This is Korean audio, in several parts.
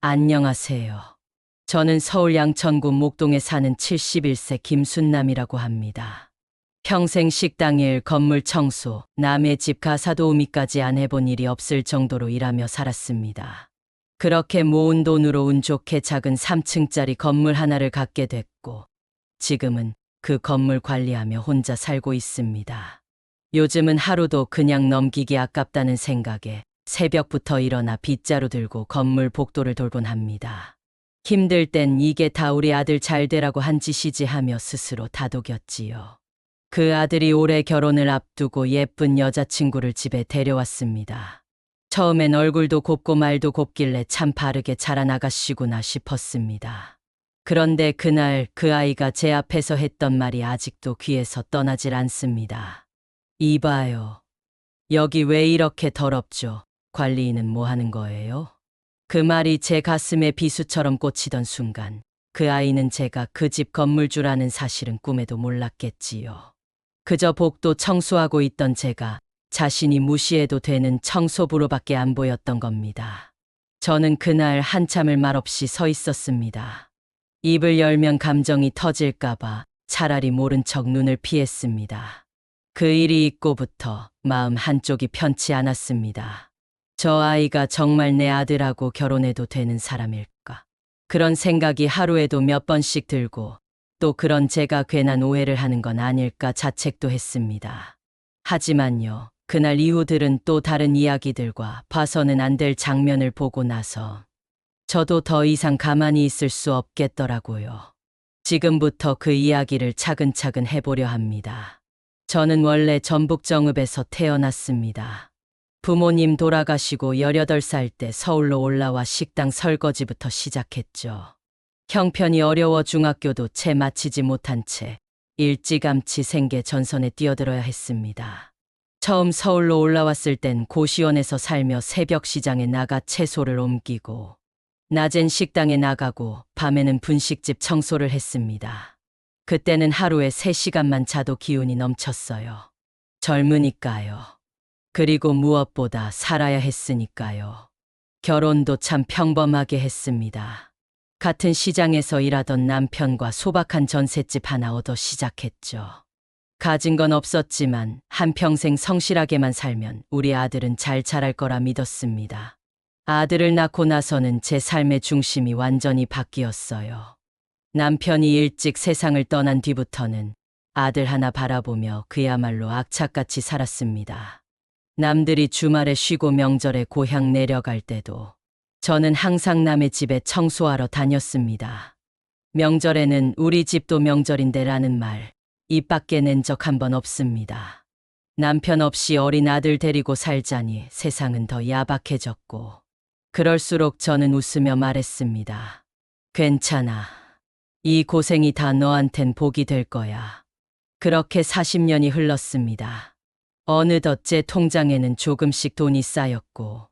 안녕하세요. 저는 서울 양천구 목동에 사는 71세 김순남이라고 합니다. 평생 식당 일, 건물 청소, 남의 집 가사 도우미까지 안 해본 일이 없을 정도로 일하며 살았습니다. 그렇게 모은 돈으로 운 좋게 작은 3층짜리 건물 하나를 갖게 됐고, 지금은 그 건물 관리하며 혼자 살고 있습니다. 요즘은 하루도 그냥 넘기기 아깝다는 생각에 새벽부터 일어나 빗자루 들고 건물 복도를 돌곤 합니다. 힘들 땐 이게 다 우리 아들 잘 되라고 한 짓이지 하며 스스로 다독였지요. 그 아들이 올해 결혼을 앞두고 예쁜 여자친구를 집에 데려왔습니다. 처음엔 얼굴도 곱고 말도 곱길래 참 바르게 자라나가시구나 싶었습니다. 그런데 그날 그 아이가 제 앞에서 했던 말이 아직도 귀에서 떠나질 않습니다. 이봐요. 여기 왜 이렇게 더럽죠? 관리인은 뭐 하는 거예요? 그 말이 제 가슴에 비수처럼 꽂히던 순간, 그 아이는 제가 그 집 건물주라는 사실은 꿈에도 몰랐겠지요. 그저 복도 청소하고 있던 제가 자신이 무시해도 되는 청소부로밖에 안 보였던 겁니다. 저는 그날 한참을 말없이 서 있었습니다. 입을 열면 감정이 터질까봐 차라리 모른 척 눈을 피했습니다. 그 일이 있고부터 마음 한쪽이 편치 않았습니다. 저 아이가 정말 내 아들하고 결혼해도 되는 사람일까? 그런 생각이 하루에도 몇 번씩 들고, 또 그런 제가 괜한 오해를 하는 건 아닐까 자책도 했습니다. 하지만요, 그날 이후 들은 또 다른 이야기들과 봐서는 안 될 장면을 보고 나서 저도 더 이상 가만히 있을 수 없겠더라고요. 지금부터 그 이야기를 차근차근 해보려 합니다. 저는 원래 전북 정읍에서 태어났습니다. 부모님 돌아가시고 18살 때 서울로 올라와 식당 설거지부터 시작했죠. 형편이 어려워 중학교도 채 마치지 못한 채 일찌감치 생계 전선에 뛰어들어야 했습니다. 처음 서울로 올라왔을 땐 고시원에서 살며 새벽 시장에 나가 채소를 옮기고, 낮엔 식당에 나가고 밤에는 분식집 청소를 했습니다. 그때는 하루에 3시간만 자도 기운이 넘쳤어요. 젊으니까요. 그리고 무엇보다 살아야 했으니까요. 결혼도 참 평범하게 했습니다. 같은 시장에서 일하던 남편과 소박한 전셋집 하나 얻어 시작했죠. 가진 건 없었지만 한평생 성실하게만 살면 우리 아들은 잘 자랄 거라 믿었습니다. 아들을 낳고 나서는 제 삶의 중심이 완전히 바뀌었어요. 남편이 일찍 세상을 떠난 뒤부터는 아들 하나 바라보며 그야말로 악착같이 살았습니다. 남들이 주말에 쉬고 명절에 고향 내려갈 때도 저는 항상 남의 집에 청소하러 다녔습니다. 명절에는 우리 집도 명절인데라는 말 입 밖에 낸 적 한 번 없습니다. 남편 없이 어린 아들 데리고 살자니 세상은 더 야박해졌고, 그럴수록 저는 웃으며 말했습니다. 괜찮아. 이 고생이 다 너한텐 복이 될 거야. 그렇게 40년이 흘렀습니다. 어느덧 제 통장에는 조금씩 돈이 쌓였고,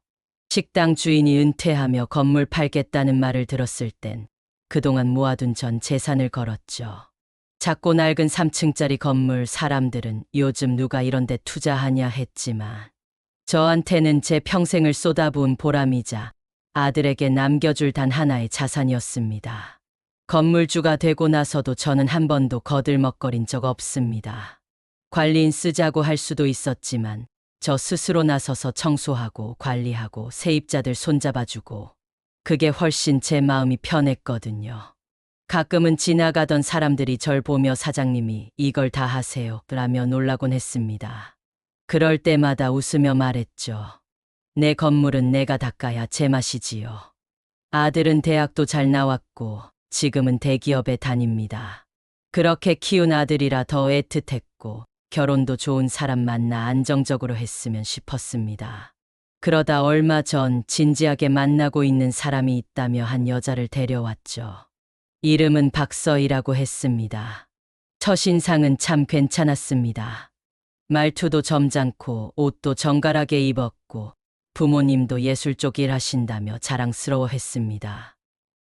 식당 주인이 은퇴하며 건물 팔겠다는 말을 들었을 땐 그동안 모아둔 전 재산을 걸었죠. 작고 낡은 3층짜리 건물, 사람들은 요즘 누가 이런 데 투자하냐 했지만 저한테는 제 평생을 쏟아부은 보람이자 아들에게 남겨줄 단 하나의 자산이었습니다. 건물주가 되고 나서도 저는 한 번도 거들먹거린 적 없습니다. 관리인 쓰자고 할 수도 있었지만 저 스스로 나서서 청소하고 관리하고 세입자들 손잡아주고, 그게 훨씬 제 마음이 편했거든요. 가끔은 지나가던 사람들이 절 보며 사장님이 이걸 다 하세요 라며 놀라곤 했습니다. 그럴 때마다 웃으며 말했죠. 내 건물은 내가 닦아야 제맛이지요. 아들은 대학도 잘 나왔고 지금은 대기업에 다닙니다. 그렇게 키운 아들이라 더 애틋했고, 결혼도 좋은 사람 만나 안정적으로 했으면 싶었습니다. 그러다 얼마 전 진지하게 만나고 있는 사람이 있다며 한 여자를 데려왔죠. 이름은 박서희라고 했습니다. 첫인상은 참 괜찮았습니다. 말투도 점잖고 옷도 정갈하게 입었고 부모님도 예술 쪽 일하신다며 자랑스러워했습니다.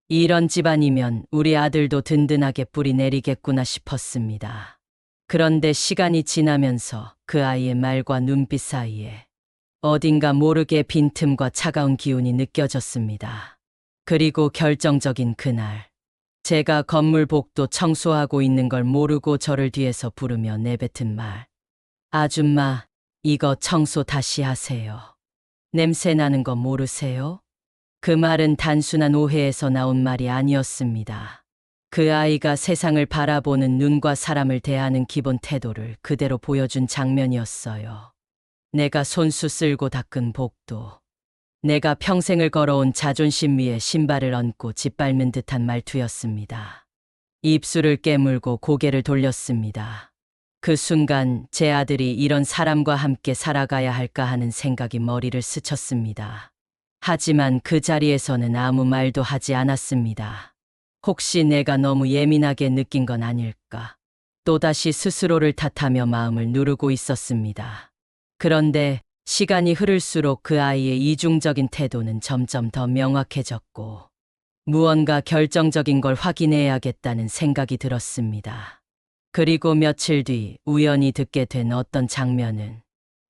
이런 집안이면 우리 아들도 든든하게 뿌리 내리겠구나 싶었습니다. 그런데 시간이 지나면서 그 아이의 말과 눈빛 사이에 어딘가 모르게 빈틈과 차가운 기운이 느껴졌습니다. 그리고 결정적인 그날, 제가 건물 복도 청소하고 있는 걸 모르고 저를 뒤에서 부르며 내뱉은 말. 아줌마, 이거 청소 다시 하세요. 냄새 나는 거 모르세요? 그 말은 단순한 오해에서 나온 말이 아니었습니다. 그 아이가 세상을 바라보는 눈과 사람을 대하는 기본 태도를 그대로 보여준 장면이었어요. 내가 손수 쓸고 닦은 복도. 내가 평생을 걸어온 자존심 위에 신발을 얹고 짓밟는 듯한 말투였습니다. 입술을 깨물고 고개를 돌렸습니다. 그 순간 제 아들이 이런 사람과 함께 살아가야 할까 하는 생각이 머리를 스쳤습니다. 하지만 그 자리에서는 아무 말도 하지 않았습니다. 혹시 내가 너무 예민하게 느낀 건 아닐까? 또다시 스스로를 탓하며 마음을 누르고 있었습니다. 그런데 시간이 흐를수록 그 아이의 이중적인 태도는 점점 더 명확해졌고 무언가 결정적인 걸 확인해야겠다는 생각이 들었습니다. 그리고 며칠 뒤 우연히 듣게 된 어떤 장면은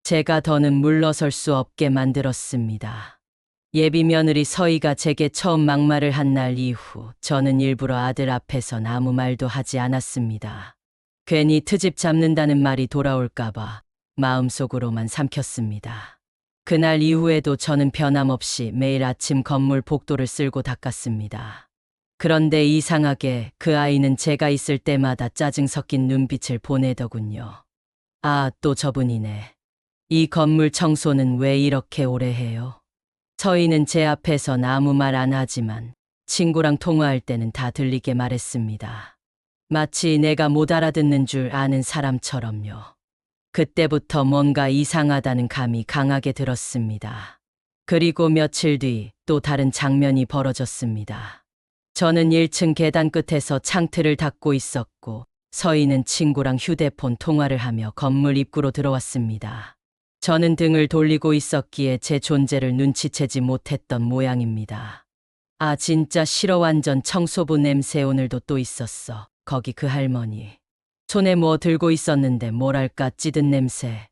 제가 더는 물러설 수 없게 만들었습니다. 예비 며느리 서희가 제게 처음 막말을 한 날 이후 저는 일부러 아들 앞에선 아무 말도 하지 않았습니다. 괜히 트집 잡는다는 말이 돌아올까봐 마음속으로만 삼켰습니다. 그날 이후에도 저는 변함없이 매일 아침 건물 복도를 쓸고 닦았습니다. 그런데 이상하게 그 아이는 제가 있을 때마다 짜증 섞인 눈빛을 보내더군요. 아, 또 저분이네. 이 건물 청소는 왜 이렇게 오래 해요? 서희는 제 앞에선 아무 말 안 하지만 친구랑 통화할 때는 다 들리게 말했습니다. 마치 내가 못 알아듣는 줄 아는 사람처럼요. 그때부터 뭔가 이상하다는 감이 강하게 들었습니다. 그리고 며칠 뒤 또 다른 장면이 벌어졌습니다. 저는 1층 계단 끝에서 창틀을 닦고 있었고 서희는 친구랑 휴대폰 통화를 하며 건물 입구로 들어왔습니다. 저는 등을 돌리고 있었기에 제 존재를 눈치채지 못했던 모양입니다. 아, 진짜 싫어. 완전 청소부 냄새. 오늘도 또 있었어. 거기 그 할머니. 손에 뭐 들고 있었는데 뭐랄까 찌든 냄새.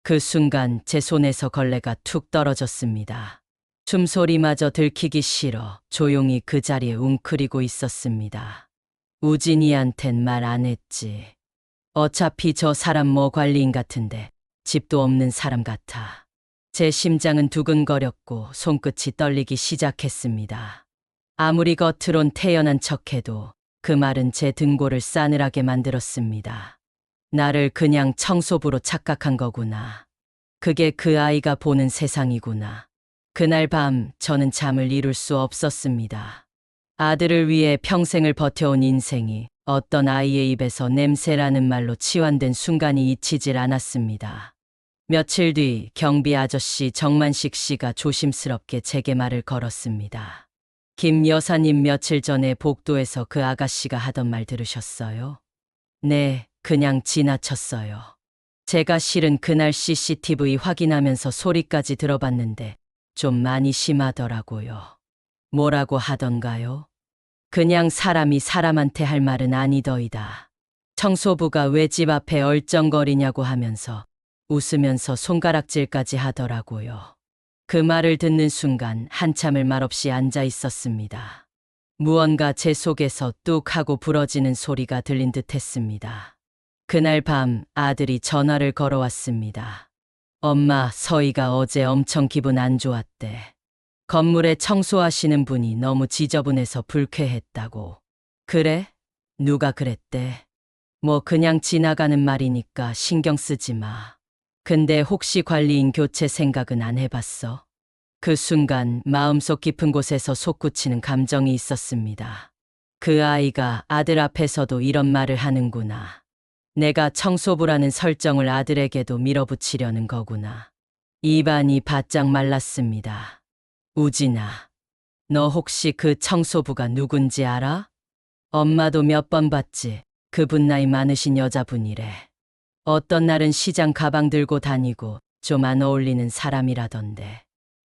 그 순간 제 손에서 걸레가 툭 떨어졌습니다. 숨소리마저 들키기 싫어 조용히 그 자리에 웅크리고 있었습니다. 우진이한텐 말 안 했지. 어차피 저 사람 뭐 관리인 같은데 집도 없는 사람 같아. 제 심장은 두근거렸고 손끝이 떨리기 시작했습니다. 아무리 겉으론 태연한 척해도 그 말은 제 등골을 싸늘하게 만들었습니다. 나를 그냥 청소부로 착각한 거구나. 그게 그 아이가 보는 세상이구나. 그날 밤 저는 잠을 이룰 수 없었습니다. 아들을 위해 평생을 버텨온 인생이 어떤 아이의 입에서 냄새라는 말로 치환된 순간이 잊히질 않았습니다. 며칠 뒤 경비 아저씨 정만식 씨가 조심스럽게 제게 말을 걸었습니다. 김 여사님, 며칠 전에 복도에서 그 아가씨가 하던 말 들으셨어요? 네, 그냥 지나쳤어요. 제가 실은 그날 CCTV 확인하면서 소리까지 들어봤는데 좀 많이 심하더라고요. 뭐라고 하던가요? 그냥 사람이 사람한테 할 말은 아니더이다. 청소부가 왜 집 앞에 얼쩡거리냐고 하면서 웃으면서 손가락질까지 하더라고요. 그 말을 듣는 순간 한참을 말없이 앉아 있었습니다. 무언가 제 속에서 뚝 하고 부러지는 소리가 들린 듯 했습니다. 그날 밤 아들이 전화를 걸어왔습니다. 엄마, 서희가 어제 엄청 기분 안 좋았대. 건물에 청소하시는 분이 너무 지저분해서 불쾌했다고. 그래? 누가 그랬대? 뭐 그냥 지나가는 말이니까 신경 쓰지 마. 근데 혹시 관리인 교체 생각은 안 해봤어? 그 순간 마음속 깊은 곳에서 솟구치는 감정이 있었습니다. 그 아이가 아들 앞에서도 이런 말을 하는구나. 내가 청소부라는 설정을 아들에게도 밀어붙이려는 거구나. 입안이 바짝 말랐습니다. 우진아, 너 혹시 그 청소부가 누군지 알아? 엄마도 몇 번 봤지. 그분 나이 많으신 여자분이래. 어떤 날은 시장 가방 들고 다니고 좀 안 어울리는 사람이라던데.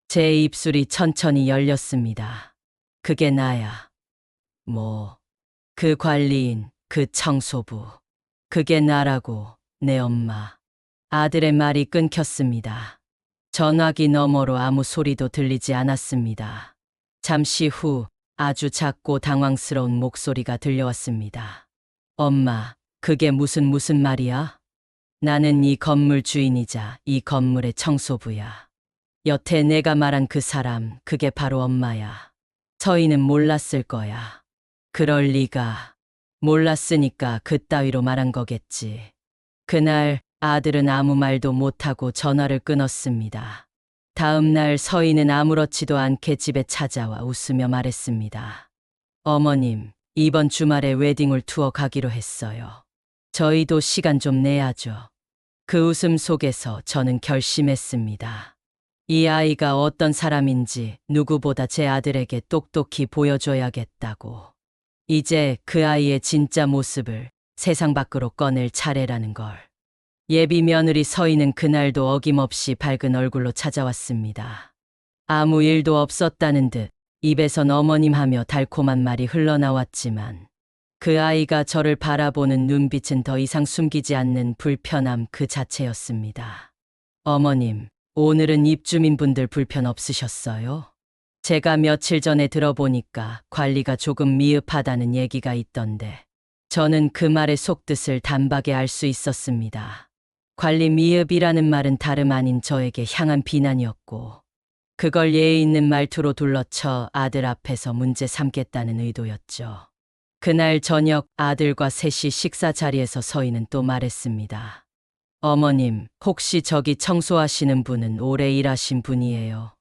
제 입술이 천천히 열렸습니다. 그게 나야. 뭐, 그 관리인, 그 청소부. 그게 나라고, 내 엄마. 아들의 말이 끊겼습니다. 전화기 너머로 아무 소리도 들리지 않았습니다. 잠시 후 아주 작고 당황스러운 목소리가 들려왔습니다. 엄마, 그게 무슨 말이야? 나는 이 건물 주인이자 이 건물의 청소부야. 여태 내가 말한 그 사람, 그게 바로 엄마야. 서희는 몰랐을 거야. 그럴 리가. 몰랐으니까 그따위로 말한 거겠지. 그날 아들은 아무 말도 못하고 전화를 끊었습니다. 다음 날 서희는 아무렇지도 않게 집에 찾아와 웃으며 말했습니다. 어머님, 이번 주말에 웨딩홀 투어 가기로 했어요. 저희도 시간 좀 내야죠. 그 웃음 속에서 저는 결심했습니다. 이 아이가 어떤 사람인지 누구보다 제 아들에게 똑똑히 보여줘야겠다고. 이제 그 아이의 진짜 모습을 세상 밖으로 꺼낼 차례라는 걸. 예비 며느리 서희는 그날도 어김없이 밝은 얼굴로 찾아왔습니다. 아무 일도 없었다는 듯 입에선 어머님 하며 달콤한 말이 흘러나왔지만 그 아이가 저를 바라보는 눈빛은 더 이상 숨기지 않는 불편함 그 자체였습니다. 어머님, 오늘은 입주민분들 불편 없으셨어요? 제가 며칠 전에 들어보니까 관리가 조금 미흡하다는 얘기가 있던데 저는 그 말의 속뜻을 단박에 알 수 있었습니다. 관리 미흡이라는 말은 다름 아닌 저에게 향한 비난이었고 그걸 예의 있는 말투로 둘러쳐 아들 앞에서 문제 삼겠다는 의도였죠. 그날 저녁 아들과 셋이 식사 자리에서 서희는 또 말했습니다. 어머님, 혹시 저기 청소하시는 분은 오래 일하신 분이에요?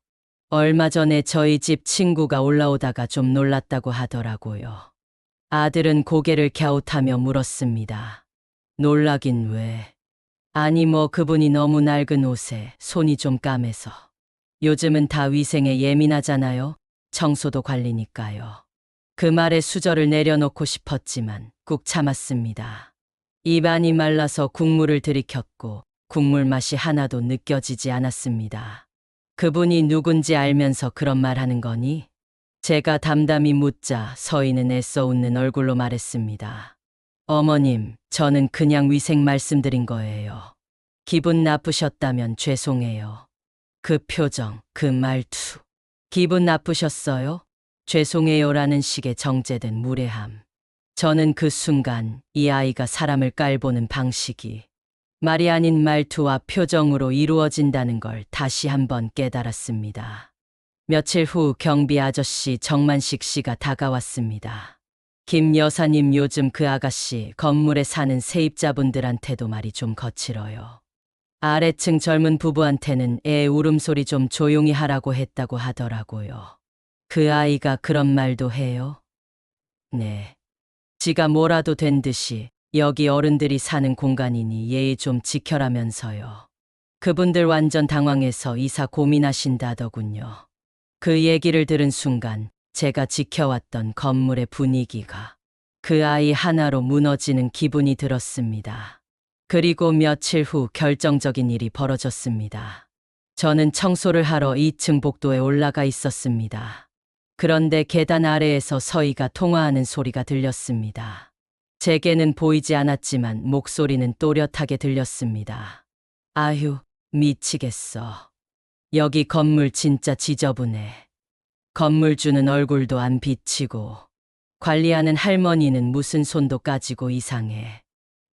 얼마 전에 저희 집 친구가 올라오다가 좀 놀랐다고 하더라고요. 아들은 고개를 갸웃하며 물었습니다. 놀라긴 왜? 아니 그분이 너무 낡은 옷에 손이 좀 까매서. 요즘은 다 위생에 예민하잖아요. 청소도 관리니까요. 그 말에 수저를 내려놓고 싶었지만 꾹 참았습니다. 입안이 말라서 국물을 들이켰고 국물 맛이 하나도 느껴지지 않았습니다. 그분이 누군지 알면서 그런 말 하는 거니? 제가 담담히 묻자 서희는 애써 웃는 얼굴로 말했습니다. 어머님, 저는 그냥 위생 말씀드린 거예요. 기분 나쁘셨다면 죄송해요. 그 표정, 그 말투. 기분 나쁘셨어요? 죄송해요라는 식의 정제된 무례함. 저는 그 순간 이 아이가 사람을 깔보는 방식이 말이 아닌 말투와 표정으로 이루어진다는 걸 다시 한번 깨달았습니다. 며칠 후 경비 아저씨 정만식 씨가 다가왔습니다. 김 여사님, 요즘 그 아가씨 건물에 사는 세입자분들한테도 말이 좀 거칠어요. 아래층 젊은 부부한테는 애 울음소리 좀 조용히 하라고 했다고 하더라고요. 그 아이가 그런 말도 해요? 네. 지가 뭐라도 된 듯이 여기 어른들이 사는 공간이니 예의 좀 지켜라면서요. 그분들 완전 당황해서 이사 고민하신다더군요. 그 얘기를 들은 순간 제가 지켜왔던 건물의 분위기가 그 아이 하나로 무너지는 기분이 들었습니다. 그리고 며칠 후 결정적인 일이 벌어졌습니다. 저는 청소를 하러 2층 복도에 올라가 있었습니다. 그런데 계단 아래에서 서희가 통화하는 소리가 들렸습니다. 제게는 보이지 않았지만 목소리는 또렷하게 들렸습니다. 아휴, 미치겠어. 여기 건물 진짜 지저분해. 건물주는 얼굴도 안 비치고 관리하는 할머니는 무슨 손도 까지고 이상해.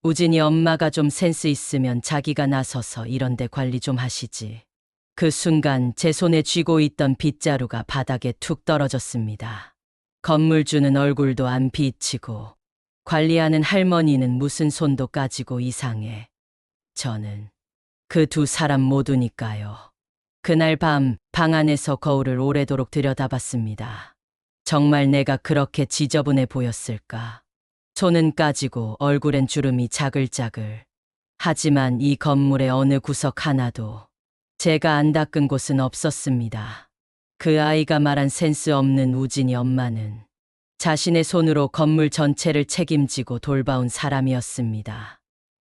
우진이 엄마가 좀 센스 있으면 자기가 나서서 이런데 관리 좀 하시지. 그 순간 제 손에 쥐고 있던 빗자루가 바닥에 툭 떨어졌습니다. 건물주는 얼굴도 안 비치고 관리하는 할머니는 무슨 손도 까지고 이상해. 저는 그 두 사람 모두니까요. 그날 밤 방 안에서 거울을 오래도록 들여다봤습니다. 정말 내가 그렇게 지저분해 보였을까? 손은 까지고 얼굴엔 주름이 자글자글. 하지만 이 건물의 어느 구석 하나도 제가 안 닦은 곳은 없었습니다. 그 아이가 말한 센스 없는 우진이 엄마는 자신의 손으로 건물 전체를 책임지고 돌봐온 사람이었습니다.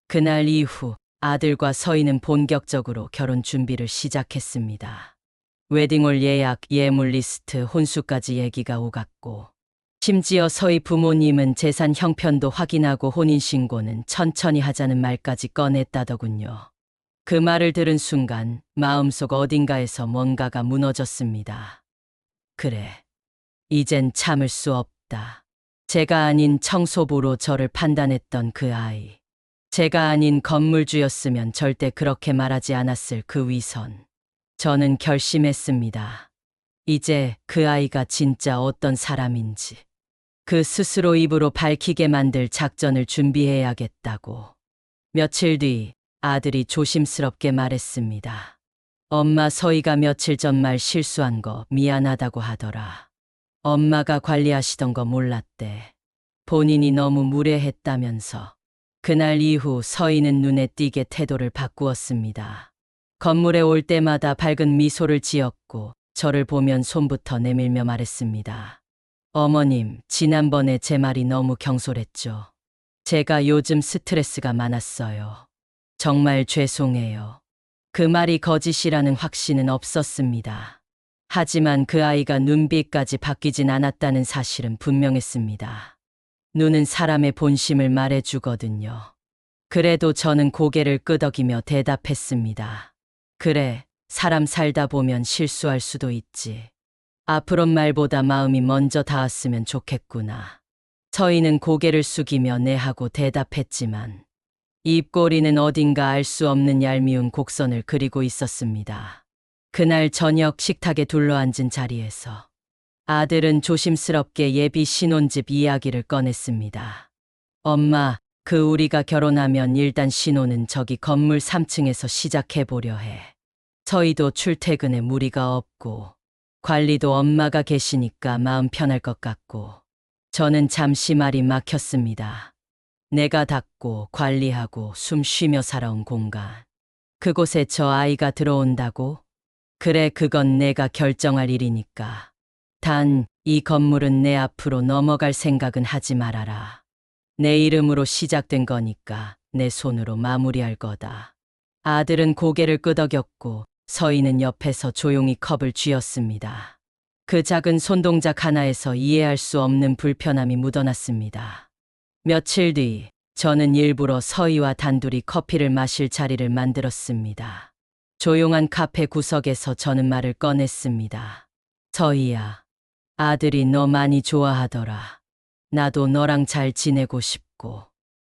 그날 이후 아들과 서희는 본격적으로 결혼 준비를 시작했습니다. 웨딩홀 예약, 예물 리스트, 혼수까지 얘기가 오갔고 심지어 서희 부모님은 재산 형편도 확인하고 혼인신고는 천천히 하자는 말까지 꺼냈다더군요. 그 말을 들은 순간 마음속 어딘가에서 뭔가가 무너졌습니다. 그래, 이젠 참을 수 없다. 제가 아닌 청소부로 저를 판단했던 그 아이. 제가 아닌 건물주였으면 절대 그렇게 말하지 않았을 그 위선. 저는 결심했습니다. 이제 그 아이가 진짜 어떤 사람인지 그 스스로 입으로 밝히게 만들 작전을 준비해야겠다고. 며칠 뒤 아들이 조심스럽게 말했습니다. 엄마, 서희가 며칠 전 말 실수한 거 미안하다고 하더라. 엄마가 관리하시던 거 몰랐대. 본인이 너무 무례했다면서. 그날 이후 서희는 눈에 띄게 태도를 바꾸었습니다. 건물에 올 때마다 밝은 미소를 지었고 저를 보면 손부터 내밀며 말했습니다. 어머님, 지난번에 제 말이 너무 경솔했죠. 제가 요즘 스트레스가 많았어요. 정말 죄송해요. 그 말이 거짓이라는 확신은 없었습니다. 하지만 그 아이가 눈빛까지 바뀌진 않았다는 사실은 분명했습니다. 눈은 사람의 본심을 말해주거든요. 그래도 저는 고개를 끄덕이며 대답했습니다. 그래, 사람 살다 보면 실수할 수도 있지. 앞으론 말보다 마음이 먼저 닿았으면 좋겠구나. 서희는 고개를 숙이며 네 하고 대답했지만 입꼬리는 어딘가 알 수 없는 얄미운 곡선을 그리고 있었습니다. 그날 저녁 식탁에 둘러앉은 자리에서 아들은 조심스럽게 예비 신혼집 이야기를 꺼냈습니다. 엄마, 우리가 결혼하면 일단 신혼은 저기 건물 3층에서 시작해보려 해. 서희도 출퇴근에 무리가 없고 관리도 엄마가 계시니까 마음 편할 것 같고. 저는 잠시 말이 막혔습니다. 내가 닦고 관리하고 숨 쉬며 살아온 공간. 그곳에 저 아이가 들어온다고? 그래, 그건 내가 결정할 일이니까. 단, 이 건물은 내 앞으로 넘어갈 생각은 하지 말아라. 내 이름으로 시작된 거니까 내 손으로 마무리할 거다. 아들은 고개를 끄덕였고 서희는 옆에서 조용히 컵을 쥐었습니다. 그 작은 손동작 하나에서 이해할 수 없는 불편함이 묻어났습니다. 며칠 뒤 저는 일부러 서희와 단둘이 커피를 마실 자리를 만들었습니다. 조용한 카페 구석에서 저는 말을 꺼냈습니다. 서희야, 아들이 너 많이 좋아하더라. 나도 너랑 잘 지내고 싶고.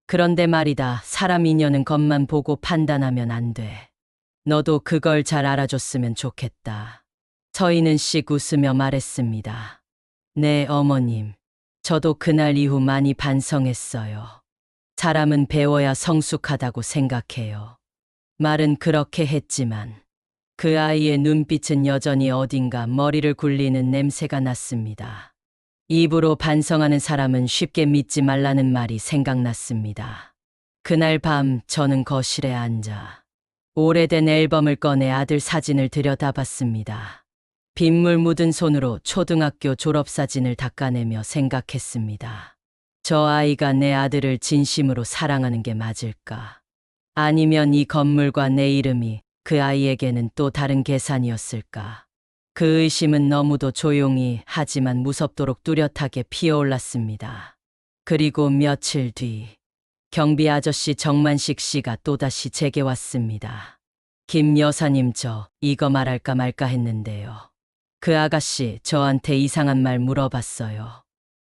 그런데 말이다, 사람 인연은 겉만 보고 판단하면 안 돼. 너도 그걸 잘 알아줬으면 좋겠다. 서희는 씩 웃으며 말했습니다. 네, 어머님. 저도 그날 이후 많이 반성했어요. 사람은 배워야 성숙하다고 생각해요. 말은 그렇게 했지만 그 아이의 눈빛은 여전히 어딘가 머리를 굴리는 냄새가 났습니다. 입으로 반성하는 사람은 쉽게 믿지 말라는 말이 생각났습니다. 그날 밤 저는 거실에 앉아 오래된 앨범을 꺼내 아들 사진을 들여다봤습니다. 빗물 묻은 손으로 초등학교 졸업사진을 닦아내며 생각했습니다. 저 아이가 내 아들을 진심으로 사랑하는 게 맞을까? 아니면 이 건물과 내 이름이 그 아이에게는 또 다른 계산이었을까? 그 의심은 너무도 조용히 하지만 무섭도록 뚜렷하게 피어올랐습니다. 그리고 며칠 뒤 경비 아저씨 정만식 씨가 또다시 제게 왔습니다. 김 여사님, 저 이거 말할까 말까 했는데요. 그 아가씨 저한테 이상한 말 물어봤어요.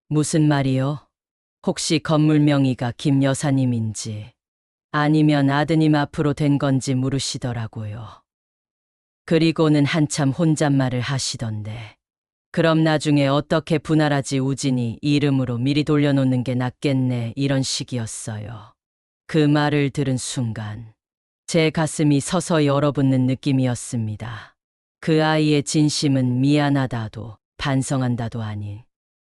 무슨 말이요? 혹시 건물 명의가 김 여사님인지 아니면 아드님 앞으로 된 건지 물으시더라고요. 그리고는 한참 혼잣말을 하시던데. 그럼 나중에 어떻게 분할하지, 우진이 이름으로 미리 돌려놓는 게 낫겠네, 이런 식이었어요. 그 말을 들은 순간 제 가슴이 서서히 얼어붙는 느낌이었습니다. 그 아이의 진심은 미안하다도 반성한다도 아닌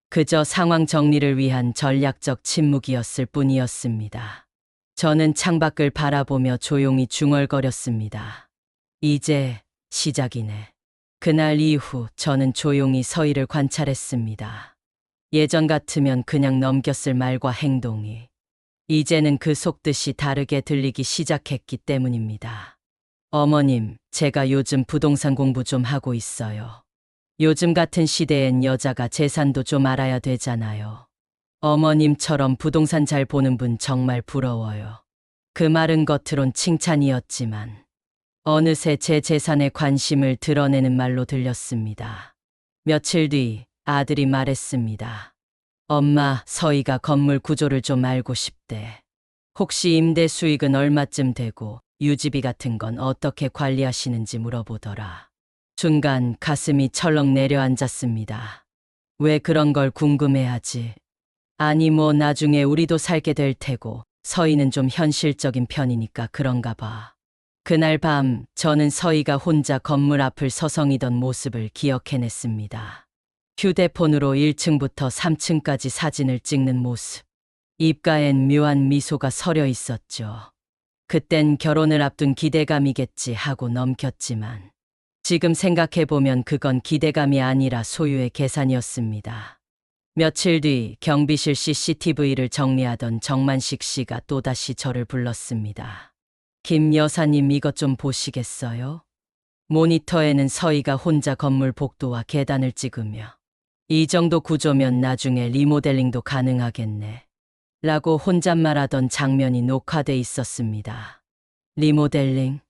그저 상황 정리를 위한 전략적 침묵이었을 뿐이었습니다. 저는 창밖을 바라보며 조용히 중얼거렸습니다. 이제 시작이네. 그날 이후 저는 조용히 서희를 관찰했습니다. 예전 같으면 그냥 넘겼을 말과 행동이 이제는 그 속뜻이 다르게 들리기 시작했기 때문입니다. 어머님, 제가 요즘 부동산 공부 좀 하고 있어요. 요즘 같은 시대엔 여자가 재산도 좀 알아야 되잖아요. 어머님처럼 부동산 잘 보는 분 정말 부러워요. 그 말은 겉으론 칭찬이었지만 어느새 제 재산에 관심을 드러내는 말로 들렸습니다. 며칠 뒤 아들이 말했습니다. 엄마, 서희가 건물 구조를 좀 알고 싶대. 혹시 임대 수익은 얼마쯤 되고 유지비 같은 건 어떻게 관리하시는지 물어보더라. 순간 가슴이 철렁 내려앉았습니다. 왜 그런 걸 궁금해하지? 아니 뭐 나중에 우리도 살게 될 테고 서희는 좀 현실적인 편이니까 그런가 봐. 그날 밤 저는 서희가 혼자 건물 앞을 서성이던 모습을 기억해냈습니다. 휴대폰으로 1층부터 3층까지 사진을 찍는 모습. 입가엔 묘한 미소가 서려 있었죠. 그땐 결혼을 앞둔 기대감이겠지 하고 넘겼지만 지금 생각해보면 그건 기대감이 아니라 소유의 계산이었습니다. 며칠 뒤 경비실 CCTV를 정리하던 정만식 씨가 또다시 저를 불렀습니다. 김 여사님 이것 좀 보시겠어요? 모니터에는 서희가 혼자 건물 복도와 계단을 찍으며 이 정도 구조면 나중에 리모델링도 가능하겠네. 라고 혼잣말하던 장면이 녹화돼 있었습니다. 리모델링?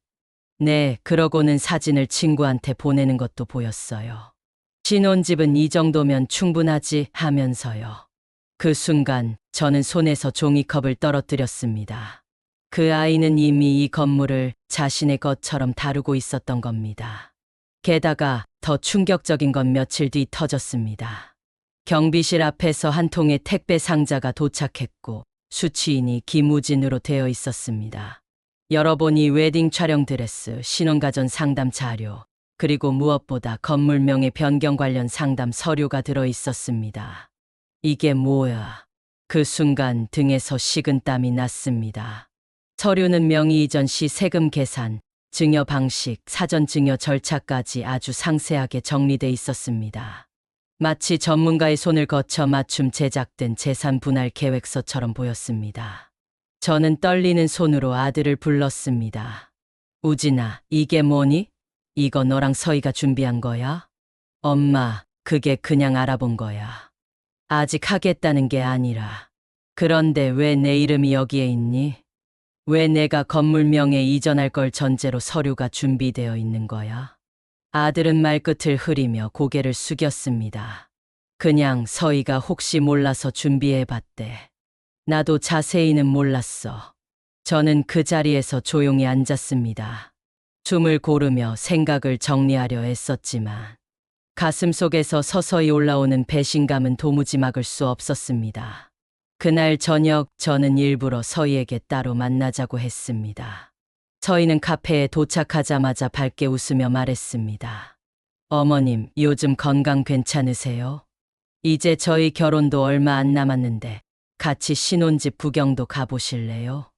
네, 그러고는 사진을 친구한테 보내는 것도 보였어요. 신혼집은 이 정도면 충분하지 하면서요. 그 순간 저는 손에서 종이컵을 떨어뜨렸습니다. 그 아이는 이미 이 건물을 자신의 것처럼 다루고 있었던 겁니다. 게다가 더 충격적인 건 며칠 뒤 터졌습니다. 경비실 앞에서 한 통의 택배 상자가 도착했고 수취인이 김우진으로 되어 있었습니다. 열어보니 웨딩 촬영 드레스, 신혼가전 상담 자료, 그리고 무엇보다 건물 명의 변경 관련 상담 서류가 들어 있었습니다. 이게 뭐야? 그 순간 등에서 식은땀이 났습니다. 서류는 명의 이전 시 세금 계산, 증여 방식, 사전 증여 절차까지 아주 상세하게 정리돼 있었습니다. 마치 전문가의 손을 거쳐 맞춤 제작된 재산 분할 계획서처럼 보였습니다. 저는 떨리는 손으로 아들을 불렀습니다. 우진아, 이게 뭐니? 이거 너랑 서희가 준비한 거야? 엄마, 그게 그냥 알아본 거야. 아직 하겠다는 게 아니라. 그런데 왜 내 이름이 여기에 있니? 왜 내가 건물 명에 이전할 걸 전제로 서류가 준비되어 있는 거야? 아들은 말끝을 흐리며 고개를 숙였습니다. 그냥 서희가 혹시 몰라서 준비해봤대. 나도 자세히는 몰랐어. 저는 그 자리에서 조용히 앉았습니다. 숨을 고르며 생각을 정리하려 애썼지만 가슴속에서 서서히 올라오는 배신감은 도무지 막을 수 없었습니다. 그날 저녁 저는 일부러 서희에게 따로 만나자고 했습니다. 서희는 카페에 도착하자마자 밝게 웃으며 말했습니다. 어머님, 요즘 건강 괜찮으세요? 이제 저희 결혼도 얼마 안 남았는데 같이 신혼집 구경도 가보실래요?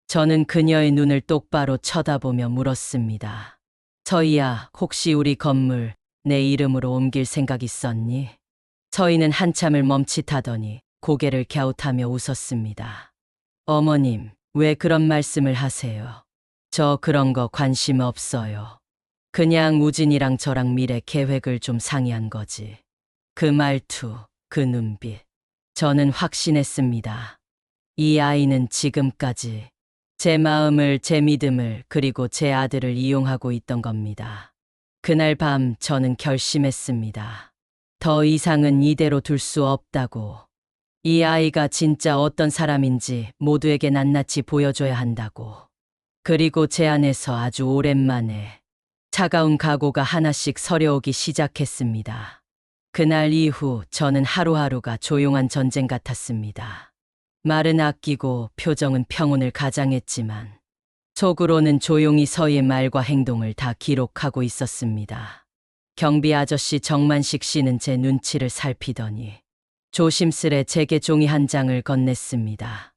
저는 그녀의 눈을 똑바로 쳐다보며 물었습니다. 서희야, 혹시 우리 건물 내 이름으로 옮길 생각 있었니? 서희는 한참을 멈칫하더니 고개를 갸웃하며 웃었습니다. 어머님, 왜 그런 말씀을 하세요? 저 그런 거 관심 없어요. 그냥 우진이랑 저랑 미래 계획을 좀 상의한 거지. 그 말투, 그 눈빛. 저는 확신했습니다. 이 아이는 지금까지 제 마음을, 제 믿음을, 그리고 제 아들을 이용하고 있던 겁니다. 그날 밤 저는 결심했습니다. 더 이상은 이대로 둘 수 없다고. 이 아이가 진짜 어떤 사람인지 모두에게 낱낱이 보여줘야 한다고. 그리고 제 안에서 아주 오랜만에 차가운 각오가 하나씩 서려오기 시작했습니다. 그날 이후 저는 하루하루가 조용한 전쟁 같았습니다. 말은 아끼고 표정은 평온을 가장했지만 속으로는 조용히 서희의 말과 행동을 다 기록하고 있었습니다. 경비 아저씨 정만식 씨는 제 눈치를 살피더니 조심스레 제게 종이 한 장을 건넸습니다.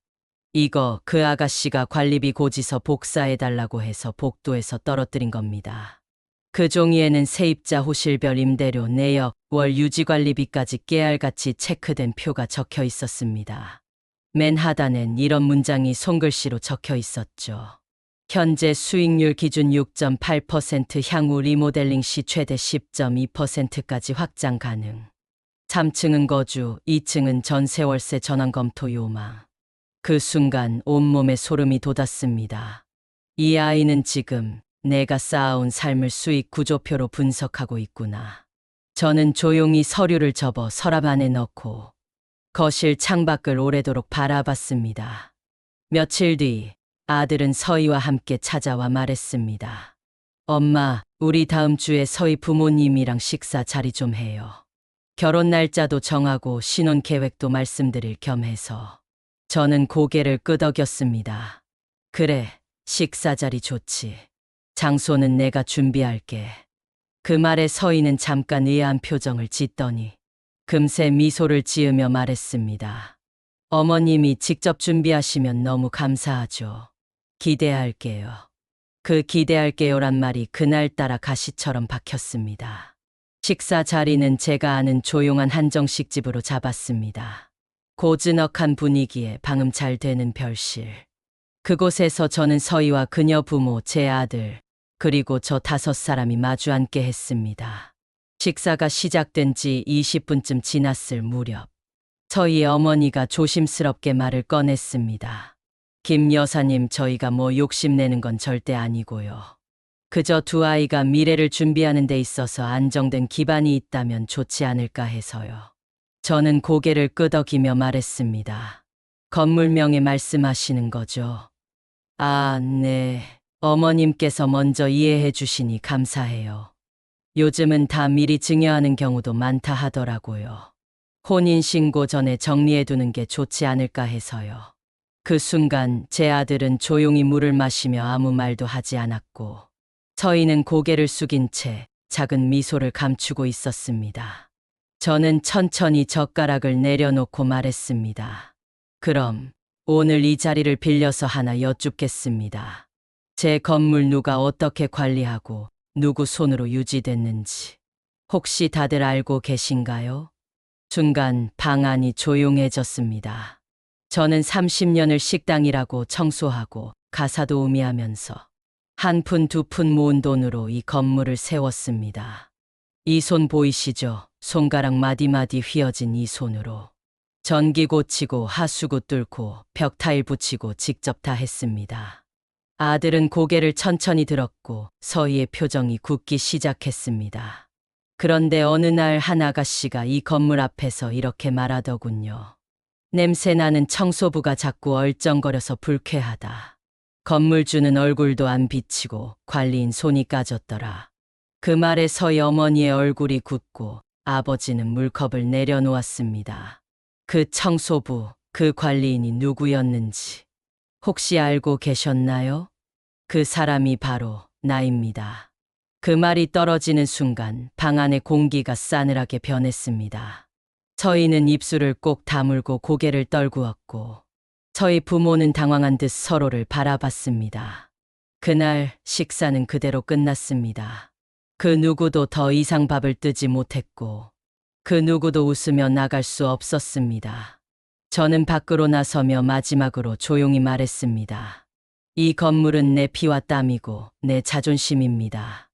이거 그 아가씨가 관리비 고지서 복사해달라고 해서 복도에서 떨어뜨린 겁니다. 그 종이에는 세입자 호실별 임대료, 내역, 월 유지관리비까지 깨알같이 체크된 표가 적혀 있었습니다. 맨 하단엔 이런 문장이 손글씨로 적혀 있었죠. 현재 수익률 기준 6.8%, 향후 리모델링 시 최대 10.2%까지 확장 가능. 3층은 거주, 2층은 전세월세 전환 검토 요망. 그 순간 온몸에 소름이 돋았습니다. 이 아이는 지금 내가 쌓아온 삶을 수익 구조표로 분석하고 있구나. 저는 조용히 서류를 접어 서랍 안에 넣고 거실 창밖을 오래도록 바라봤습니다. 며칠 뒤 아들은 서희와 함께 찾아와 말했습니다. 엄마, 우리 다음 주에 서희 부모님이랑 식사 자리 좀 해요. 결혼 날짜도 정하고 신혼 계획도 말씀드릴 겸 해서. 저는 고개를 끄덕였습니다. 그래, 식사 자리 좋지. 장소는 내가 준비할게. 그 말에 서희는 잠깐 의아한 표정을 짓더니 금세 미소를 지으며 말했습니다. 어머님이 직접 준비하시면 너무 감사하죠. 기대할게요. 그 기대할게요란 말이 그날따라 가시처럼 박혔습니다. 식사 자리는 제가 아는 조용한 한정식 집으로 잡았습니다. 고즈넉한 분위기에 방음 잘 되는 별실. 그곳에서 저는 서희와 그녀 부모, 제 아들, 그리고 저 5사람이 마주 앉게 했습니다. 식사가 시작된 지 20분쯤 지났을 무렵 서희의 어머니가 조심스럽게 말을 꺼냈습니다. 김 여사님, 저희가 뭐 욕심내는 건 절대 아니고요. 그저 두 아이가 미래를 준비하는 데 있어서 안정된 기반이 있다면 좋지 않을까 해서요. 저는 고개를 끄덕이며 말했습니다. 건물명에 말씀하시는 거죠? 아, 네. 어머님께서 먼저 이해해 주시니 감사해요. 요즘은 다 미리 증여하는 경우도 많다 하더라고요. 혼인신고 전에 정리해 두는 게 좋지 않을까 해서요. 그 순간 제 아들은 조용히 물을 마시며 아무 말도 하지 않았고 서희는 고개를 숙인 채 작은 미소를 감추고 있었습니다. 저는 천천히 젓가락을 내려놓고 말했습니다. 그럼 오늘 이 자리를 빌려서 하나 여쭙겠습니다. 제 건물 누가 어떻게 관리하고 누구 손으로 유지됐는지 혹시 다들 알고 계신가요? 순간 방 안이 조용해졌습니다. 저는 30년을 식당이라고 청소하고 가사도 의미하면서 한 푼 두 푼 모은 돈으로 이 건물을 세웠습니다. 이 손 보이시죠? 손가락 마디마디 휘어진 이 손으로. 전기 고치고 하수구 뚫고 벽 타일 붙이고 직접 다 했습니다. 아들은 고개를 천천히 들었고 서희의 표정이 굳기 시작했습니다. 그런데 어느 날 한 아가씨가 이 건물 앞에서 이렇게 말하더군요. 냄새나는 청소부가 자꾸 얼쩡거려서 불쾌하다. 건물주는 얼굴도 안 비치고 관리인 손이 까졌더라. 그 말에 서희 어머니의 얼굴이 굳고 아버지는 물컵을 내려놓았습니다. 그 청소부, 그 관리인이 누구였는지 혹시 알고 계셨나요? 그 사람이 바로 나입니다. 그 말이 떨어지는 순간 방 안의 공기가 싸늘하게 변했습니다. 서희는 입술을 꼭 다물고 고개를 떨구었고 저희 부모는 당황한 듯 서로를 바라봤습니다. 그날 식사는 그대로 끝났습니다. 그 누구도 더 이상 밥을 뜨지 못했고 그 누구도 웃으며 나갈 수 없었습니다. 저는 밖으로 나서며 마지막으로 조용히 말했습니다. 이 건물은 내 피와 땀이고 내 자존심입니다.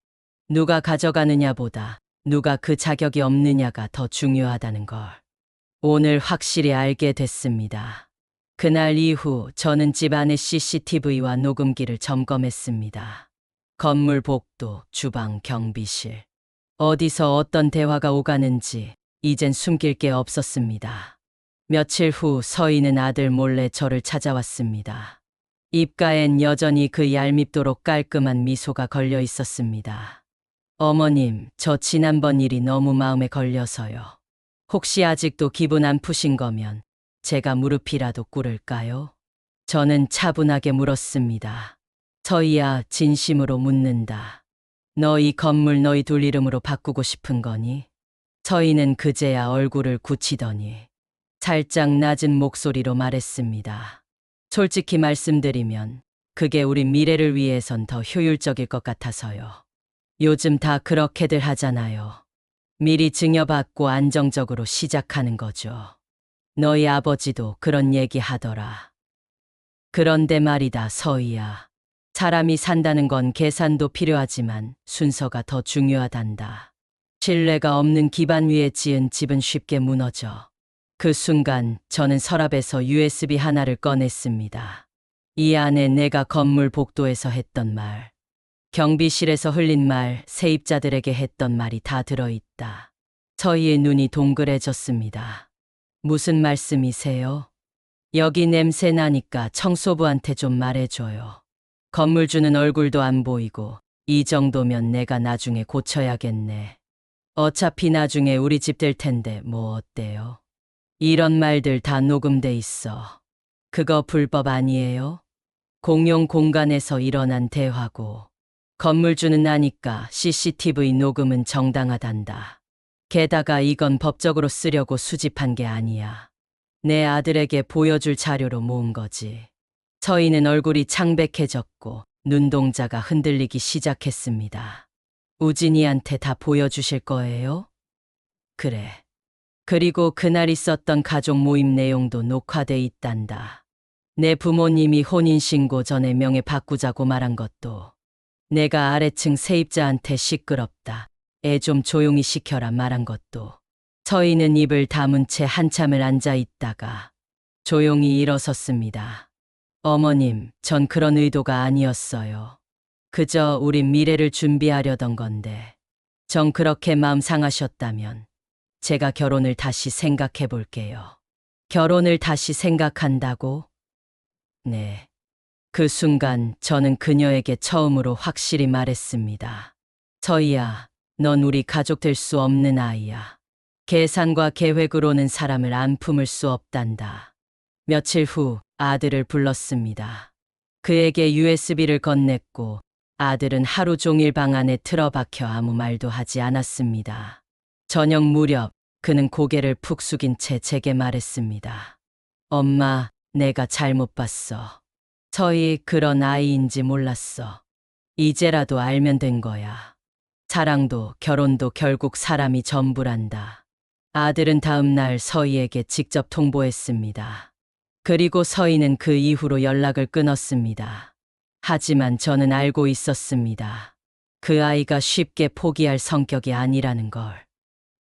누가 가져가느냐보다 누가 그 자격이 없느냐가 더 중요하다는 걸 오늘 확실히 알게 됐습니다. 그날 이후 저는 집안의 CCTV와 녹음기를 점검했습니다. 건물 복도, 주방, 경비실. 어디서 어떤 대화가 오가는지 이젠 숨길 게 없었습니다. 며칠 후 서희는 아들 몰래 저를 찾아왔습니다. 입가엔 여전히 그 얄밉도록 깔끔한 미소가 걸려 있었습니다. 어머님, 저 지난번 일이 너무 마음에 걸려서요. 혹시 아직도 기분 안 푸신 거면 제가 무릎이라도 꿇을까요? 저는 차분하게 물었습니다. 서희야, 진심으로 묻는다. 너 이 건물 너희 둘 이름으로 바꾸고 싶은 거니? 서희는 그제야 얼굴을 굳히더니 살짝 낮은 목소리로 말했습니다. 솔직히 말씀드리면 그게 우리 미래를 위해선 더 효율적일 것 같아서요. 요즘 다 그렇게들 하잖아요. 미리 증여받고 안정적으로 시작하는 거죠. 너희 아버지도 그런 얘기 하더라. 그런데 말이다, 서희야. 사람이 산다는 건 계산도 필요하지만 순서가 더 중요하단다. 신뢰가 없는 기반 위에 지은 집은 쉽게 무너져. 그 순간 저는 서랍에서 USB 하나를 꺼냈습니다. 이 안에 내가 건물 복도에서 했던 말, 경비실에서 흘린 말, 세입자들에게 했던 말이 다 들어있다. 서희의 눈이 동그래졌습니다. 무슨 말씀이세요? 여기 냄새 나니까 청소부한테 좀 말해줘요. 건물주는 얼굴도 안 보이고 이 정도면 내가 나중에 고쳐야겠네. 어차피 나중에 우리 집 될 텐데 뭐 어때요? 이런 말들 다 녹음돼 있어. 그거 불법 아니에요? 공용 공간에서 일어난 대화고. 건물주는 아니까 CCTV 녹음은 정당하단다. 게다가 이건 법적으로 쓰려고 수집한 게 아니야. 내 아들에게 보여줄 자료로 모은 거지. 서희는 얼굴이 창백해졌고 눈동자가 흔들리기 시작했습니다. 우진이한테 다 보여주실 거예요? 그래. 그리고 그날 있었던 가족 모임 내용도 녹화돼 있단다. 내 부모님이 혼인신고 전에 명예 바꾸자고 말한 것도, 내가 아래층 세입자한테 시끄럽다, 애 좀 조용히 시켜라 말한 것도. 서희는 입을 다문 채 한참을 앉아 있다가 조용히 일어섰습니다. 어머님, 전 그런 의도가 아니었어요. 그저 우린 미래를 준비하려던 건데, 정 그렇게 마음 상하셨다면 제가 결혼을 다시 생각해 볼게요. 결혼을 다시 생각한다고? 네. 그 순간 저는 그녀에게 처음으로 확실히 말했습니다. 서희야, 넌 우리 가족 될 수 없는 아이야. 계산과 계획으로는 사람을 안 품을 수 없단다. 며칠 후 아들을 불렀습니다. 그에게 USB를 건넸고 아들은 하루 종일 방 안에 틀어박혀 아무 말도 하지 않았습니다. 저녁 무렵 그는 고개를 푹 숙인 채 제게 말했습니다. 엄마, 내가 잘못 봤어. 서희 그런 아이인지 몰랐어. 이제라도 알면 된 거야. 사랑도 결혼도 결국 사람이 전부란다. 아들은 다음 날 서희에게 직접 통보했습니다. 그리고 서희는 그 이후로 연락을 끊었습니다. 하지만 저는 알고 있었습니다. 그 아이가 쉽게 포기할 성격이 아니라는 걸.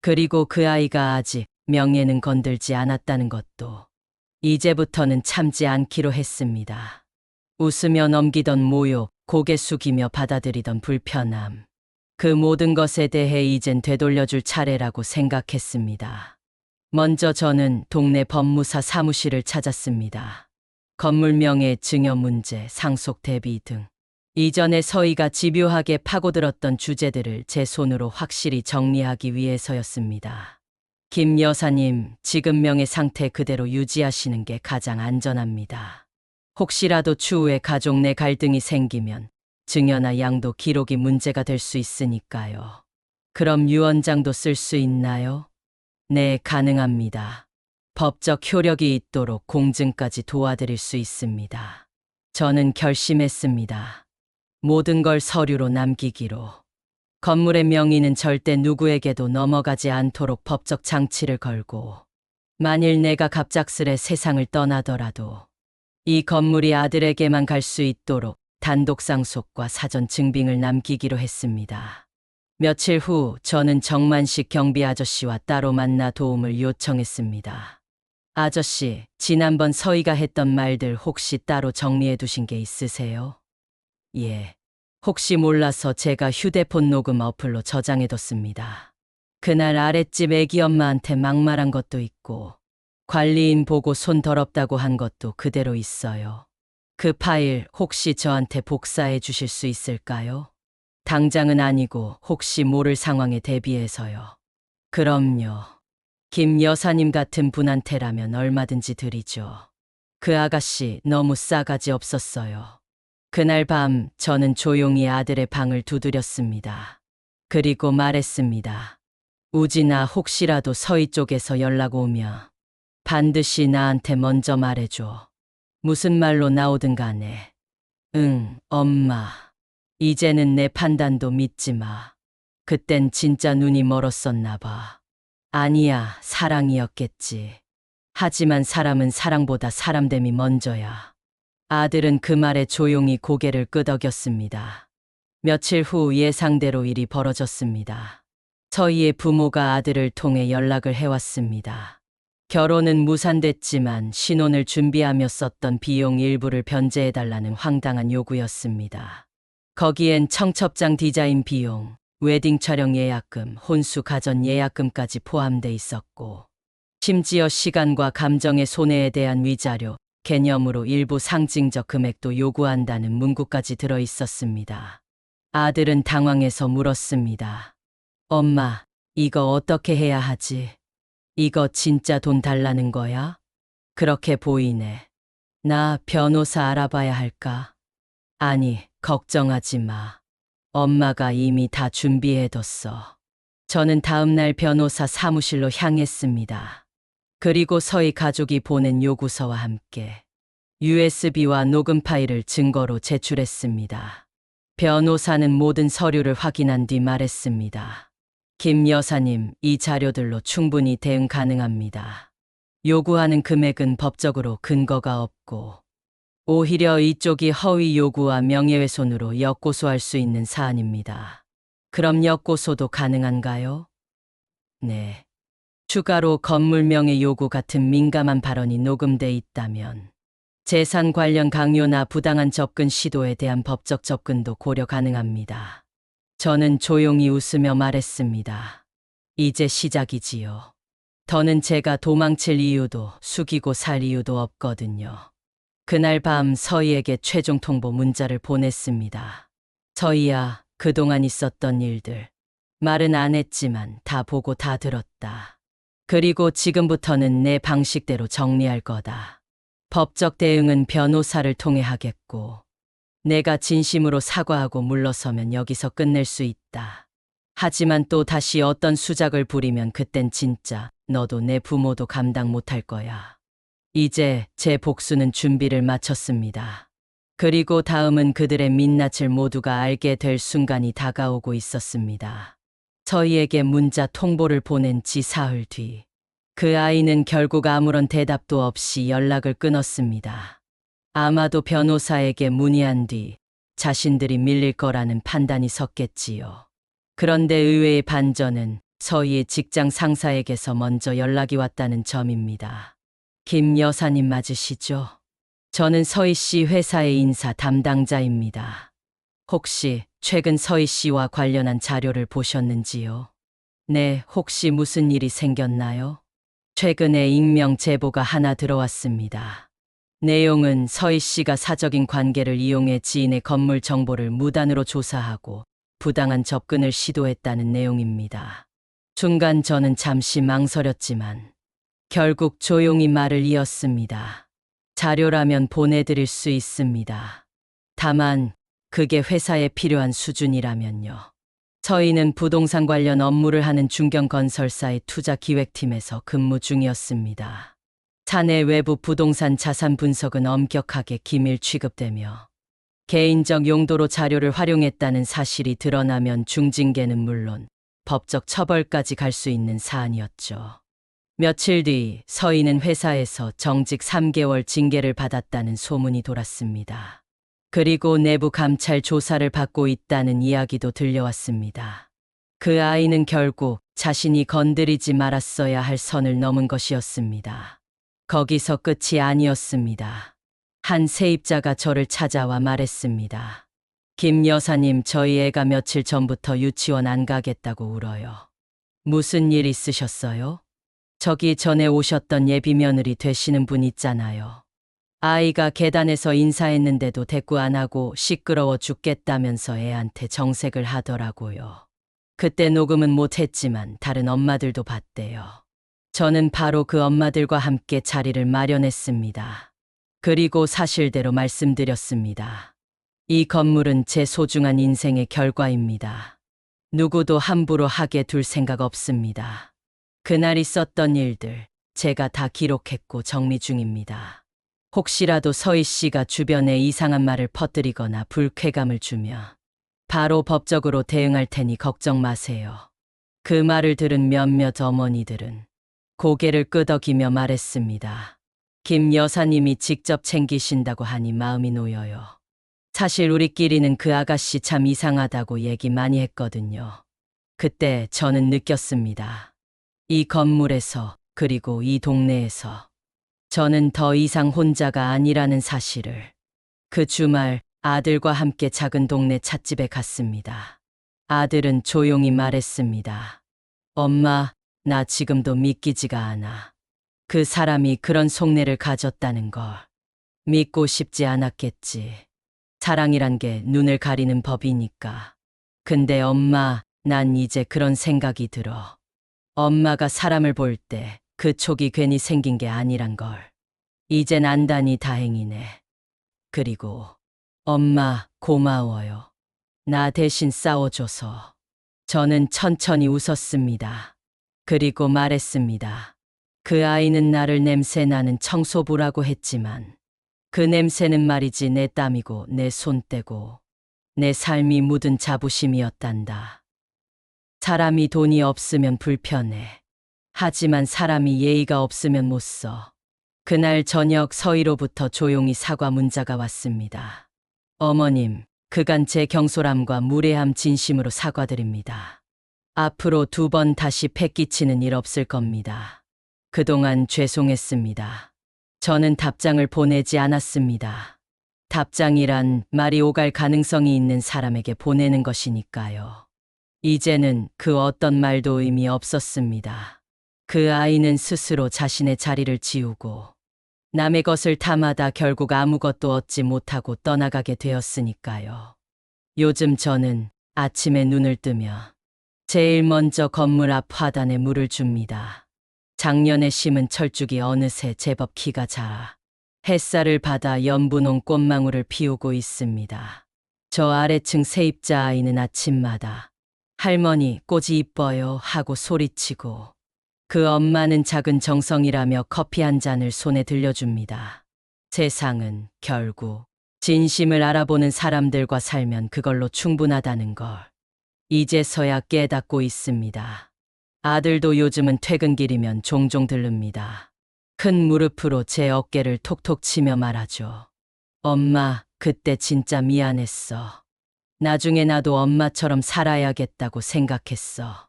그리고 그 아이가 아직 명예는 건들지 않았다는 것도. 이제부터는 참지 않기로 했습니다. 웃으며 넘기던 모욕, 고개 숙이며 받아들이던 불편함. 그 모든 것에 대해 이젠 되돌려줄 차례라고 생각했습니다. 먼저 저는 동네 법무사 사무실을 찾았습니다. 건물 명예 증여 문제, 상속 대비 등 이전에 서희가 집요하게 파고들었던 주제들을 제 손으로 확실히 정리하기 위해서였습니다. 김 여사님, 지금 명예 상태 그대로 유지하시는 게 가장 안전합니다. 혹시라도 추후에 가족 내 갈등이 생기면 증여나 양도 기록이 문제가 될 수 있으니까요. 그럼 유언장도 쓸 수 있나요? 네, 가능합니다. 법적 효력이 있도록 공증까지 도와드릴 수 있습니다. 저는 결심했습니다. 모든 걸 서류로 남기기로. 건물의 명의는 절대 누구에게도 넘어가지 않도록 법적 장치를 걸고, 만일 내가 갑작스레 세상을 떠나더라도 이 건물이 아들에게만 갈 수 있도록 단독 상속과 사전 증빙을 남기기로 했습니다. 며칠 후 저는 정만식 경비 아저씨와 따로 만나 도움을 요청했습니다. 아저씨, 지난번 서희가 했던 말들 혹시 따로 정리해 두신 게 있으세요? 예. 혹시 몰라서 제가 휴대폰 녹음 어플로 저장해 뒀습니다. 그날 아랫집 애기 엄마한테 막말한 것도 있고, 관리인 보고 손 더럽다고 한 것도 그대로 있어요. 그 파일 혹시 저한테 복사해 주실 수 있을까요? 당장은 아니고 혹시 모를 상황에 대비해서요. 그럼요. 김 여사님 같은 분한테라면 얼마든지 드리죠. 그 아가씨 너무 싸가지 없었어요. 그날 밤 저는 조용히 아들의 방을 두드렸습니다. 그리고 말했습니다. 우진아, 혹시라도 서희 쪽에서 연락 오면 반드시 나한테 먼저 말해줘. 무슨 말로 나오든 간에. 응, 엄마. 이제는 내 판단도 믿지 마. 그땐 진짜 눈이 멀었었나 봐. 아니야, 사랑이었겠지. 하지만 사람은 사랑보다 사람됨이 먼저야. 아들은 그 말에 조용히 고개를 끄덕였습니다. 며칠 후 예상대로 일이 벌어졌습니다. 서희의 부모가 아들을 통해 연락을 해왔습니다. 결혼은 무산됐지만 신혼을 준비하며 썼던 비용 일부를 변제해달라는 황당한 요구였습니다. 거기엔 청첩장 디자인 비용, 웨딩 촬영 예약금, 혼수 가전 예약금까지 포함돼 있었고, 심지어 시간과 감정의 손해에 대한 위자료, 개념으로 일부 상징적 금액도 요구한다는 문구까지 들어 있었습니다. 아들은 당황해서 물었습니다. 엄마, 이거 어떻게 해야 하지? 이거 진짜 돈 달라는 거야? 그렇게 보이네. 나 변호사 알아봐야 할까? 아니, 걱정하지 마. 엄마가 이미 다 준비해뒀어. 저는 다음날 변호사 사무실로 향했습니다. 그리고 서희 가족이 보낸 요구서와 함께 USB와 녹음 파일을 증거로 제출했습니다. 변호사는 모든 서류를 확인한 뒤 말했습니다. 김 여사님, 이 자료들로 충분히 대응 가능합니다. 요구하는 금액은 법적으로 근거가 없고, 오히려 이쪽이 허위 요구와 명예훼손으로 역고소할 수 있는 사안입니다. 그럼 역고소도 가능한가요? 네. 추가로 건물 명예 요구 같은 민감한 발언이 녹음돼 있다면 재산 관련 강요나 부당한 접근 시도에 대한 법적 접근도 고려 가능합니다. 저는 조용히 웃으며 말했습니다. 이제 시작이지요. 더는 제가 도망칠 이유도 숙이고 살 이유도 없거든요. 그날 밤 서희에게 최종 통보 문자를 보냈습니다. 서희야, 그동안 있었던 일들. 말은 안 했지만 다 보고 다 들었다. 그리고 지금부터는 내 방식대로 정리할 거다. 법적 대응은 변호사를 통해 하겠고, 내가 진심으로 사과하고 물러서면 여기서 끝낼 수 있다. 하지만 또 다시 어떤 수작을 부리면 그땐 진짜 너도 내 부모도 감당 못할 거야. 이제 제 복수는 준비를 마쳤습니다. 그리고 다음은 그들의 민낯을 모두가 알게 될 순간이 다가오고 있었습니다. 서희에게 문자 통보를 보낸 지 사흘 뒤, 그 아이는 결국 아무런 대답도 없이 연락을 끊었습니다. 아마도 변호사에게 문의한 뒤 자신들이 밀릴 거라는 판단이 섰겠지요. 그런데 의외의 반전은 서희의 직장 상사에게서 먼저 연락이 왔다는 점입니다. 김 여사님 맞으시죠? 저는 서희 씨 회사의 인사 담당자입니다. 혹시 최근 서희 씨와 관련한 자료를 보셨는지요? 네, 혹시 무슨 일이 생겼나요? 최근에 익명 제보가 하나 들어왔습니다. 내용은 서희 씨가 사적인 관계를 이용해 지인의 건물 정보를 무단으로 조사하고 부당한 접근을 시도했다는 내용입니다. 순간 저는 잠시 망설였지만 결국 조용히 말을 이었습니다. 자료라면 보내드릴 수 있습니다. 다만 그게 회사에 필요한 수준이라면요. 서희는 부동산 관련 업무를 하는 중견건설사의 투자기획팀에서 근무 중이었습니다. 사내 외부 부동산 자산 분석은 엄격하게 기밀 취급되며 개인적 용도로 자료를 활용했다는 사실이 드러나면 중징계는 물론 법적 처벌까지 갈 수 있는 사안이었죠. 며칠 뒤 서희는 회사에서 정직 3개월 징계를 받았다는 소문이 돌았습니다. 그리고 내부 감찰 조사를 받고 있다는 이야기도 들려왔습니다. 그 아이는 결국 자신이 건드리지 말았어야 할 선을 넘은 것이었습니다. 거기서 끝이 아니었습니다. 한 세입자가 저를 찾아와 말했습니다. 김 여사님, 저희 애가 며칠 전부터 유치원 안 가겠다고 울어요. 무슨 일 있으셨어요? 저기 전에 오셨던 예비 며느리 되시는 분 있잖아요. 아이가 계단에서 인사했는데도 대꾸 안 하고 시끄러워 죽겠다면서 애한테 정색을 하더라고요. 그때 녹음은 못 했지만 다른 엄마들도 봤대요. 저는 바로 그 엄마들과 함께 자리를 마련했습니다. 그리고 사실대로 말씀드렸습니다. 이 건물은 제 소중한 인생의 결과입니다. 누구도 함부로 하게 둘 생각 없습니다. 그날 있었던 일들 제가 다 기록했고 정리 중입니다. 혹시라도 서희 씨가 주변에 이상한 말을 퍼뜨리거나 불쾌감을 주면 바로 법적으로 대응할 테니 걱정 마세요. 그 말을 들은 몇몇 어머니들은 고개를 끄덕이며 말했습니다. 김 여사님이 직접 챙기신다고 하니 마음이 놓여요. 사실 우리끼리는 그 아가씨 참 이상하다고 얘기 많이 했거든요. 그때 저는 느꼈습니다. 이 건물에서 그리고 이 동네에서 저는 더 이상 혼자가 아니라는 사실을. 그 주말 아들과 함께 작은 동네 찻집에 갔습니다. 아들은 조용히 말했습니다. 엄마, 나 지금도 믿기지가 않아. 그 사람이 그런 속내를 가졌다는 걸. 믿고 싶지 않았겠지. 사랑이란 게 눈을 가리는 법이니까. 근데 엄마, 난 이제 그런 생각이 들어. 엄마가 사람을 볼 때 그 촉이 괜히 생긴 게 아니란 걸. 이젠 안다니 다행이네. 그리고 엄마, 고마워요. 나 대신 싸워줘서. 저는 천천히 웃었습니다. 그리고 말했습니다. 그 아이는 나를 냄새나는 청소부라고 했지만 그 냄새는 말이지 내 땀이고 내 손때고 내 삶이 묻은 자부심이었단다. 사람이 돈이 없으면 불편해. 하지만 사람이 예의가 없으면 못 써. 그날 저녁 서희로부터 조용히 사과 문자가 왔습니다. 어머님, 그간 제 경솔함과 무례함 진심으로 사과드립니다. 앞으로 2번 다시 패 끼치는 일 없을 겁니다. 그동안 죄송했습니다. 저는 답장을 보내지 않았습니다. 답장이란 말이 오갈 가능성이 있는 사람에게 보내는 것이니까요. 이제는 그 어떤 말도 의미 없었습니다. 그 아이는 스스로 자신의 자리를 지우고 남의 것을 탐하다 결국 아무것도 얻지 못하고 떠나가게 되었으니까요. 요즘 저는 아침에 눈을 뜨며 제일 먼저 건물 앞 화단에 물을 줍니다. 작년에 심은 철쭉이 어느새 제법 키가 자라 햇살을 받아 연분홍 꽃망울을 피우고 있습니다. 저 아래층 세입자 아이는 아침마다 할머니, 꽃이 이뻐요 하고 소리치고 그 엄마는 작은 정성이라며 커피 한 잔을 손에 들려줍니다. 세상은 결국 진심을 알아보는 사람들과 살면 그걸로 충분하다는 걸 이제서야 깨닫고 있습니다. 아들도 요즘은 퇴근길이면 종종 들릅니다. 큰 무릎으로 제 어깨를 톡톡 치며 말하죠. 엄마, 그때 진짜 미안했어. 나중에 나도 엄마처럼 살아야겠다고 생각했어.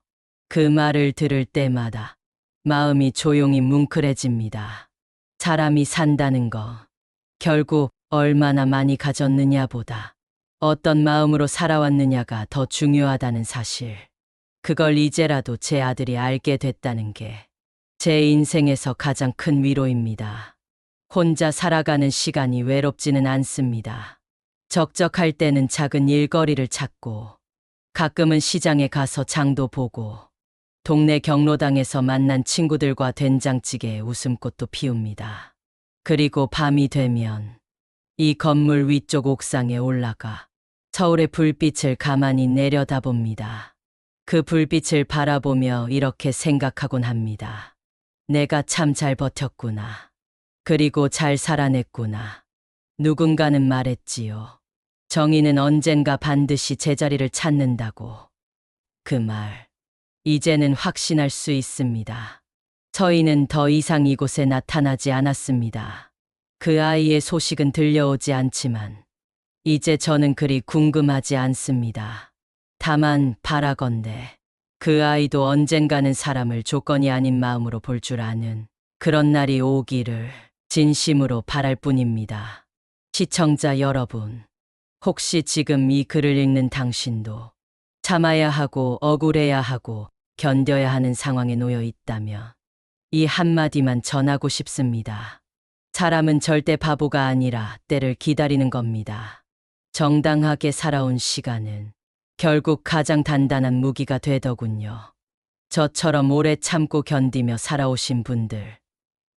그 말을 들을 때마다 마음이 조용히 뭉클해집니다. 사람이 산다는 거, 결국 얼마나 많이 가졌느냐보다 어떤 마음으로 살아왔느냐가 더 중요하다는 사실. 그걸 이제라도 제 아들이 알게 됐다는 게 제 인생에서 가장 큰 위로입니다. 혼자 살아가는 시간이 외롭지는 않습니다. 적적할 때는 작은 일거리를 찾고 가끔은 시장에 가서 장도 보고 동네 경로당에서 만난 친구들과 된장찌개에 웃음꽃도 피웁니다. 그리고 밤이 되면 이 건물 위쪽 옥상에 올라가 서울의 불빛을 가만히 내려다봅니다. 그 불빛을 바라보며 이렇게 생각하곤 합니다. 내가 참 잘 버텼구나. 그리고 잘 살아냈구나. 누군가는 말했지요. 정의는 언젠가 반드시 제자리를 찾는다고. 그 말, 이제는 확신할 수 있습니다. 서희는 더 이상 이곳에 나타나지 않았습니다. 그 아이의 소식은 들려오지 않지만 이제 저는 그리 궁금하지 않습니다. 다만 바라건대 그 아이도 언젠가는 사람을 조건이 아닌 마음으로 볼 줄 아는 그런 날이 오기를 진심으로 바랄 뿐입니다. 시청자 여러분, 혹시 지금 이 글을 읽는 당신도 참아야 하고 억울해야 하고 견뎌야 하는 상황에 놓여 있다면 이 한마디만 전하고 싶습니다. 사람은 절대 바보가 아니라 때를 기다리는 겁니다. 정당하게 살아온 시간은 결국 가장 단단한 무기가 되더군요. 저처럼 오래 참고 견디며 살아오신 분들,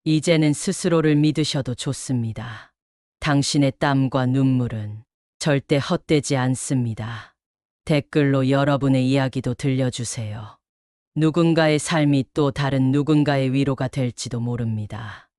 이제는 스스로를 믿으셔도 좋습니다. 당신의 땀과 눈물은 절대 헛되지 않습니다. 댓글로 여러분의 이야기도 들려주세요. 누군가의 삶이 또 다른 누군가의 위로가 될지도 모릅니다.